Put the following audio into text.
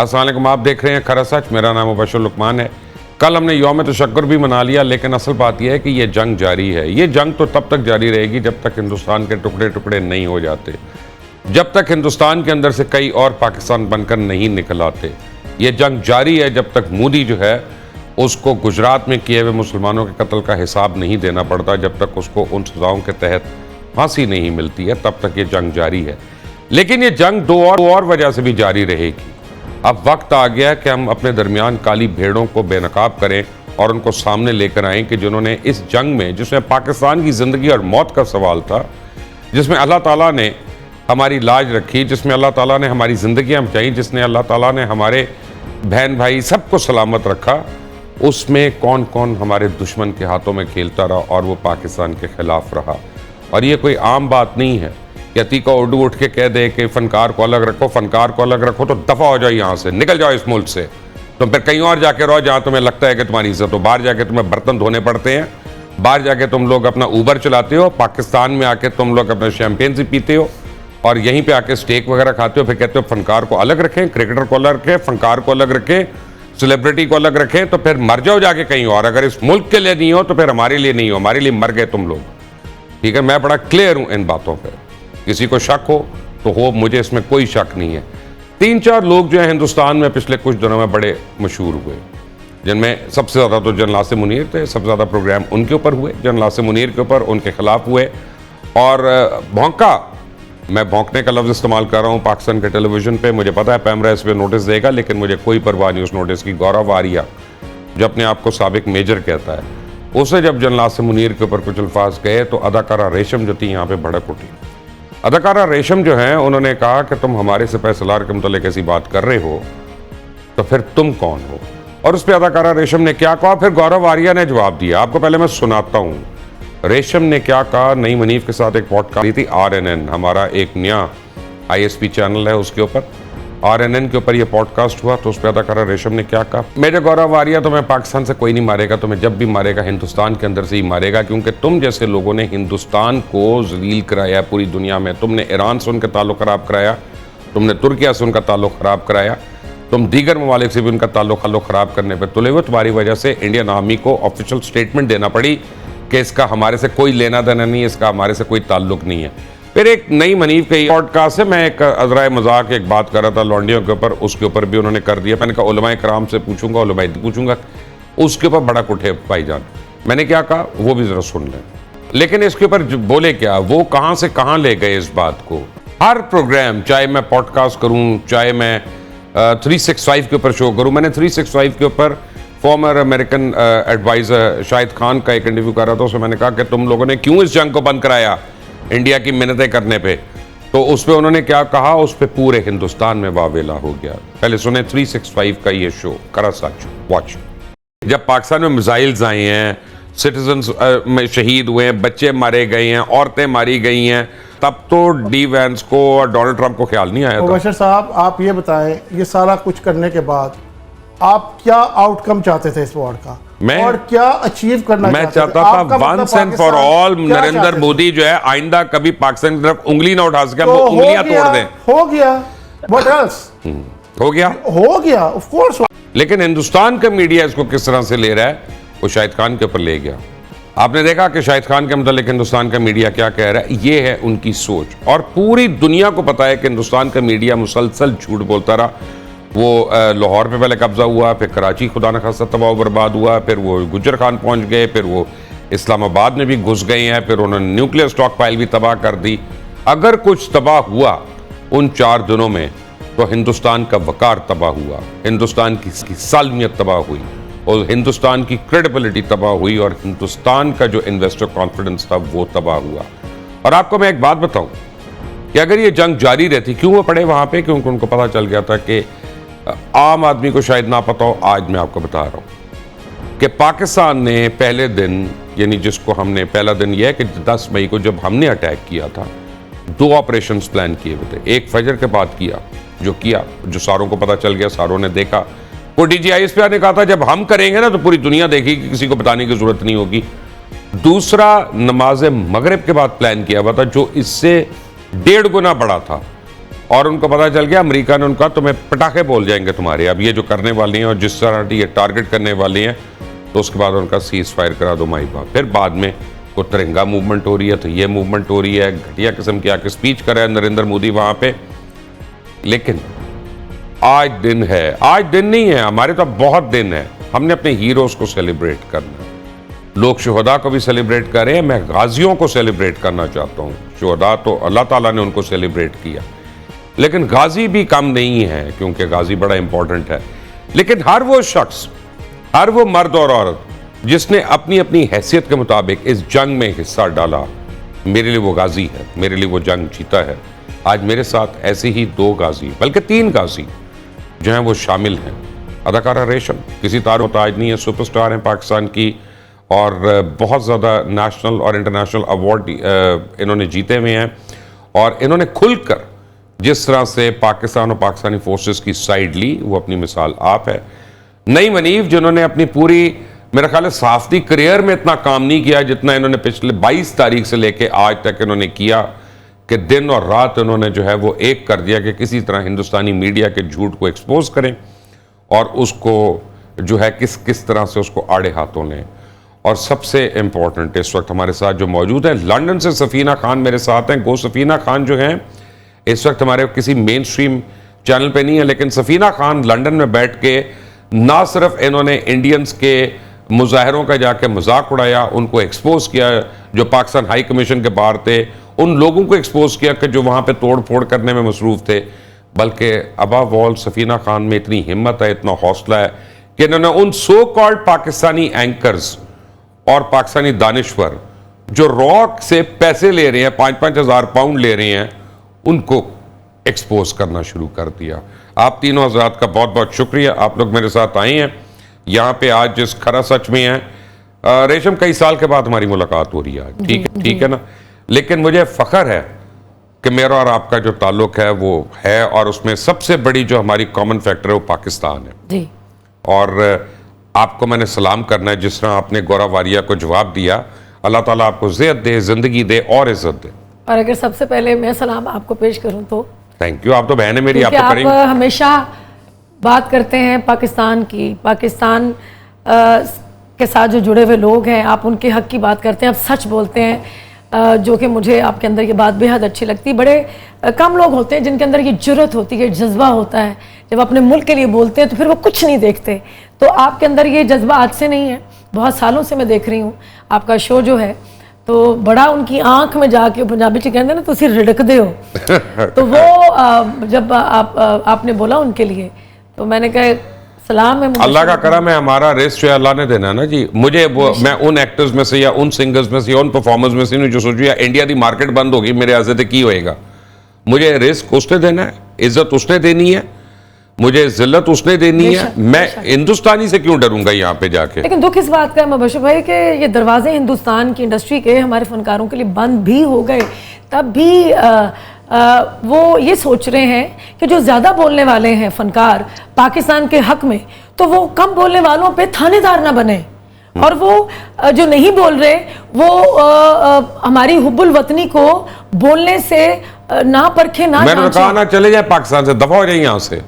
अस्सलाम वालेकुम, आप देख रहे हैं खरा सच। मेरा नाम मुबशर लुकमान है। कल हमने यौम तशक्कुर भी मना लिया, लेकिन असल बात यह है कि ये जंग जारी है। ये जंग तो तब तक जारी रहेगी जब तक हिंदुस्तान के टुकड़े टुकड़े नहीं हो जाते, जब तक हिंदुस्तान के अंदर से कई और पाकिस्तान बनकर नहीं निकल आते। ये जंग जारी है जब तक मोदी जो है उसको गुजरात में किए हुए मुसलमानों के कत्ल का हिसाब नहीं देना पड़ता, जब तक उसको उन सजाओं के तहत फांसी नहीं मिलती है, तब तक ये जंग जारी है। लेकिन ये जंग दो और वजह से भी जारी रहेगी। अब वक्त आ गया कि हम अपने दरमियान काली भेड़ों को बेनकाब करें और उनको सामने लेकर आएं कि जिन्होंने इस जंग में, जिसमें पाकिस्तान की ज़िंदगी और मौत का सवाल था, जिसमें अल्लाह ताला ने हमारी लाज रखी, जिसमें अल्लाह ताला ने हमारी ज़िंदगियाँ बचाई, जिसने अल्लाह ताला ने हमारे बहन भाई सबको सलामत रखा, उसमें कौन कौन हमारे दुश्मन के हाथों में खेलता रहा और वो पाकिस्तान के ख़िलाफ़ रहा। और ये कोई आम बात नहीं है कि अतीका उर्दू उठ के कह दे कि फ़नकार को अलग रखो, फ़नकार को अलग रखो, तो दफ़ा हो जाओ यहाँ से, निकल जाओ इस मुल्क से। तुम फिर कहीं और जाके रहो जहाँ तुम्हें लगता है कि तुम्हारी इज्जत हो। बाहर जाके तुम्हें बर्तन धोने पड़ते हैं, बाहर जाके तुम लोग अपना ऊबर चलाते हो, पाकिस्तान में आके तुम लोग अपना शैम्पेन से पीते हो और यहीं पे आके स्टेक वगैरह खाते हो। फिर कहते हो फनकार को अलग रखें, क्रिकेटर को अलग रखें, फनकार को अलग रखें, सेलिब्रिटी को अलग रखें। तो फिर मर जाओ जाके कहीं और। अगर इस मुल्क के लिए नहीं हो तो फिर हमारे लिए नहीं हो, हमारे लिए मर गए तुम लोग। ठीक है, मैं बड़ा क्लियर हूं इन बातों पर। किसी को शक हो तो हो, मुझे इसमें कोई शक नहीं है। 3-4 लोग जो है हिंदुस्तान में पिछले कुछ दिनों में बड़े मशहूर हुए, जिनमें सबसे ज़्यादा तो जनरल आसिम मुनीर थे। सबसे ज़्यादा प्रोग्राम उनके ऊपर हुए, जनरल आसिम मुनीर के ऊपर, उनके खिलाफ हुए। और भौंका, मैं भौंकने का लफ्ज़ इस्तेमाल कर रहा हूँ पाकिस्तान के टेलीविज़न पे। मुझे पता है पैमरा इस पर नोटिस देगा, लेकिन मुझे कोई परवाह नहीं उस नोटिस की। गौरव आर्या जो अपने आप को साबिक मेजर कहता है, उसे जब जनरल आसिम मुनीर के ऊपर कुछ अल्फाज गए तो अदाकारा रेशम जो थी यहाँ पे भड़क उठी। अदाकारा रेशम जो है, उन्होंने कहा कि तुम हमारे सिपह सलार के मुतालिक ऐसी बात कर रहे हो तो फिर तुम कौन हो। और उस पर अदाकारा रेशम ने क्या कहा, फिर गौरव आर्या ने जवाब दिया। आपको पहले मैं सुनाता हूँ रेशम ने क्या कहा। नई मनीफ के साथ एक पॉडकास्ट थी, RNN, हमारा एक नया ISP चैनल है, उसके ऊपर RNN के ऊपर ये पॉडकास्ट हुआ। तो उस पर अदाकारा रेशम ने क्या कहा, मेरे गौरव आर्या, तुम्हें पाकिस्तान से कोई नहीं मारेगा, तुम्हें जब भी मारेगा हिंदुस्तान के अंदर से ही मारेगा, क्योंकि तुम जैसे लोगों ने हिंदुस्तान को जलील कराया पूरी दुनिया में। तुमने ईरान से उनका ताल्लुक़ ख़राब कराया, तुमने तुर्किया से उनका ताल्लुक़ ख़राब कराया, तुम दीगर ममालिक से भी उनका ताल्लुक़ ख़राब करने पर तुले हुए। तुम्हारी वजह से इंडियन आर्मी को ऑफिशियल स्टेटमेंट देना पड़ी कि इसका हमारे से कोई लेना देना नहीं है, इसका हमारे से कोई ताल्लुक़ नहीं है। फिर एक नई मनीफ के पॉडकास्ट से मैं एक अज़राए मजाक एक बात कर रहा था लौंडियों के ऊपर, उसके ऊपर भी उन्होंने कर दिया। मैंने कहा उलमाए कराम से पूछूंगा, उलमाए पूछूंगा, उसके ऊपर बड़ा उठे भाईजान। मैंने क्या कहा वो भी ज़रा सुन लें। लेकिन इसके ऊपर बोले क्या, वो कहाँ से कहाँ ले गए इस बात को। हर प्रोग्राम, चाहे मैं पॉडकास्ट करूँ, चाहे मैं 365 के ऊपर शो करूँ, मैंने 365 के ऊपर former American adviser Shahid Khan का एक इंटरव्यू कर रहा था। उसमें मैंने कहा कि तुम लोगों ने क्यों इस जंग को बंद कराया इंडिया की मिन्नतें करने पे। तो उस पर उन्होंने क्या कहा, उस पर पूरे हिंदुस्तान में वावेला हो गया। पहले सुने 365 का ये शो, करा सच, वॉच। जब पाकिस्तान में मिसाइल्स आए हैं, सिटीजन्स में शहीद हुए हैं, बच्चे मारे गए हैं, औरतें मारी गई हैं, तब तो डी वैंस को और डोनाल्ड ट्रंप को ख्याल नहीं आया था। मुबशर साहब, आप ये बताएं, ये सारा कुछ करने के बाद आप क्या आउटकम चाहते थे इस वॉर का, और क्या अचीव करना मैं चाहता था once and for all Narendra Modi जो है आइंदा कभी पाकिस्तान की तरफ उंगली ना उठा सके, वो उंगलियां तोड़ दें। हो गया, व्हाट एल्स हो गया ऑफ कोर्स। लेकिन हिंदुस्तान का मीडिया इसको किस तरह से ले रहा है, वो शाहिद खान के ऊपर ले गया। आपने देखा कि शाहिद खान के मुतालिक हिंदुस्तान का मीडिया क्या कह रहा है, ये है उनकी सोच। और पूरी दुनिया को पता है कि हिंदुस्तान का मीडिया मुसलसल झूठ बोलता रहा। वो लाहौर पे पहले कब्जा हुआ, फिर कराची खुदा न खासा तबाह बर्बाद हुआ, फिर वो गुजर खान पहुंच गए, फिर वो इस्लामाबाद में भी घुस गए हैं, फिर उन्होंने न्यूक्लियर स्टॉक पाइल भी तबाह कर दी। अगर कुछ तबाह हुआ उन 4 दिनों में तो हिंदुस्तान का वकार तबाह हुआ, हिंदुस्तान की सालमियत तबाह हुई, और हिंदुस्तान की क्रेडिबिलिटी तबाह हुई, और हिंदुस्तान का जो इन्वेस्टर कॉन्फिडेंस था वो तबाह हुआ। और आपको मैं एक बात बताऊं कि अगर ये जंग जारी रहती, क्यों वो पड़े वहां पे, क्योंकि उनको पता चल गया था कि आम आदमी को शायद ना पता हो, आज मैं आपको बता रहा हूं कि पाकिस्तान ने पहले दिन, यानी जिसको हमने पहला दिन यह है कि 10 मई को जब हमने अटैक किया था, 2 ऑपरेशंस प्लान किए हुए थे। एक फजर के बाद किया, जो सारों को पता चल गया, सारों ने देखा। वो DGISP ने कहा था जब हम करेंगे ना तो पूरी दुनिया देखेगी, किसी को बताने की जरूरत नहीं होगी। दूसरा नमाज मगरिब के बाद प्लान किया हुआ था, जो इससे 1.5 गुना बड़ा था। और उनको पता चल गया, अमेरिका ने उनका तुम्हें पटाखे बोल जाएंगे तुम्हारे, अब ये जो करने वाली हैं और जिस तरह ये टारगेट करने वाली हैं, तो उसके बाद उनका सीज फायर करा दो माई बाप। फिर बाद में को तिरंगा मूवमेंट हो रही है, तो ये मूवमेंट हो रही है, घटिया किस्म की आके स्पीच कर रहे हैं नरेंद्र मोदी वहां पे। लेकिन आज दिन है, आज दिन नहीं है, हमारे तो बहुत दिन है, हमने अपने हीरोज को सेलिब्रेट करना है। लोग शुहदा को भी सेलिब्रेट कर रहे हैं, मैं गाजियों को सेलिब्रेट करना चाहता हूँ। शुहदा तो अल्लाह ताला ने उनको सेलिब्रेट किया, लेकिन गाजी भी कम नहीं है, क्योंकि गाजी बड़ा इंपॉर्टेंट है। लेकिन हर वो शख्स, हर वो मर्द और औरत जिसने अपनी अपनी हैसियत के मुताबिक इस जंग में हिस्सा डाला, मेरे लिए वो गाजी है, मेरे लिए वो जंग जीता है। आज मेरे साथ ऐसे ही 2 गाजी, बल्कि 3 गाजी जो हैं वो शामिल हैं। अदाकारा रेशम किसी तार मोहताज नहीं है, सुपरस्टार हैं पाकिस्तान की, और बहुत ज़्यादा नेशनल और इंटरनेशनल अवार्ड इन्होंने जीते हुए हैं। और इन्होंने खुलकर जिस तरह से पाकिस्तान और पाकिस्तानी फोर्सेस की साइड ली, वो अपनी मिसाल आप है। नई मनीफ जिन्होंने अपनी पूरी, मेरा ख्याल है, सहाफ़ती करियर में इतना काम नहीं किया जितना इन्होंने पिछले 22 तारीख से लेके आज तक इन्होंने किया, कि दिन और रात इन्होंने जो है वो एक कर दिया कि किसी तरह हिंदुस्तानी मीडिया के झूठ को एक्सपोज करें और उसको जो है किस तरह से उसको आड़े हाथों लें। और सबसे इम्पोर्टेंट इस वक्त हमारे साथ जो मौजूद है, लंदन से सफीना खान मेरे साथ हैं। गो सफीना खान जो हैं इस वक्त हमारे किसी मेन स्ट्रीम चैनल पे नहीं है, लेकिन सफीना खान लंदन में बैठ के ना सिर्फ इन्होंने इंडियंस के मुजाहरों का जाके मजाक उड़ाया, उनको एक्सपोज किया, जो पाकिस्तान हाई कमीशन के बाहर थे उन लोगों को एक्सपोज किया कि जो वहाँ पे तोड़ फोड़ करने में मसरूफ़ थे, बल्कि अबव ऑल सफीना खान में इतनी हिम्मत है, इतना हौसला है कि इन्होंने उन सो कॉल्ड पाकिस्तानी एंकर्स और पाकिस्तानी दानिश्वर जो रॉक से पैसे ले रहे हैं, 5-5 हज़ार पाउंड ले रहे हैं, उनको एक्सपोज करना शुरू कर दिया। आप तीनों हज़रात का बहुत बहुत शुक्रिया, आप लोग मेरे साथ आए हैं यहाँ पे आज जिस खरा सच में है। रेशम, कई साल के बाद हमारी मुलाकात हो रही है आज, ठीक है ना, लेकिन मुझे फ़ख्र है कि मेरा और आपका जो ताल्लुक है वो है, और उसमें सबसे बड़ी जो हमारी कॉमन फैक्टर है वो पाकिस्तान है जी। और आपको मैंने सलाम करना है, जिस तरह आपने गौरव वारिया को जवाब दिया, अल्लाह ताला आपको ज़ियत दे, ज़िंदगी दे और इज़्ज़त दे। और अगर सबसे पहले मैं सलाम आपको पेश करूं तो थैंक यू, आप तो बहन है मेरी, आप तो करेंगे। आप हमेशा बात करते हैं पाकिस्तान की, पाकिस्तान के साथ जो जुड़े हुए लोग हैं, आप उनके हक की बात करते हैं, आप सच बोलते हैं, जो कि मुझे आपके अंदर ये बात बेहद अच्छी लगती है। बड़े कम लोग होते हैं जिनके अंदर ये जुर्रत होती है, जज्बा होता है, जब अपने मुल्क के लिए बोलते हैं तो फिर वो कुछ नहीं देखते। तो आपके अंदर ये जज्बा आज से नहीं है, बहुत सालों से मैं देख रही हूँ आपका शो जो है, तो बड़ा उनकी आंख में जाके, पंजाबी च कहते ना, तुसी रिड़क दे हो। तो वो जब आपने बोला उनके लिए, तो मैंने कहा सलाम है, अल्लाह का करम है, हमारा रिस्क जो अल्लाह ने देना है ना जी। मुझे वो, मैं उन एक्टर्स में से या उन सिंगर्स में से या उन परफॉर्मर्स में से नहीं जो सोचू या इंडिया की मार्केट बंद होगी मेरे आज़ाद की होएगा। मुझे रिस्क उसने देना है, इज्जत उसने देनी है, मुझे जिल्लत उसने देनी है। मैं हिंदुस्तानी से क्यों डरूंगा यहाँ पे जाके। लेकिन दुख इस बात का है मुबश्शिर भाई कि ये दरवाजे हिंदुस्तान की इंडस्ट्री के हमारे फनकारों के लिए बंद भी हो गए, तब भी वो ये सोच रहे हैं कि जो ज़्यादा बोलने वाले हैं फनकार पाकिस्तान के हक में, तो वो कम बोलने वालों पे थानेदार ना बने, और वो जो नहीं बोल रहे वो हमारी हुब्बुल वतनी को बोलने से ना परखे ना। मैंने कहा ना चले जाए पाकिस्तान से, दफा हो जाए यहाँ से।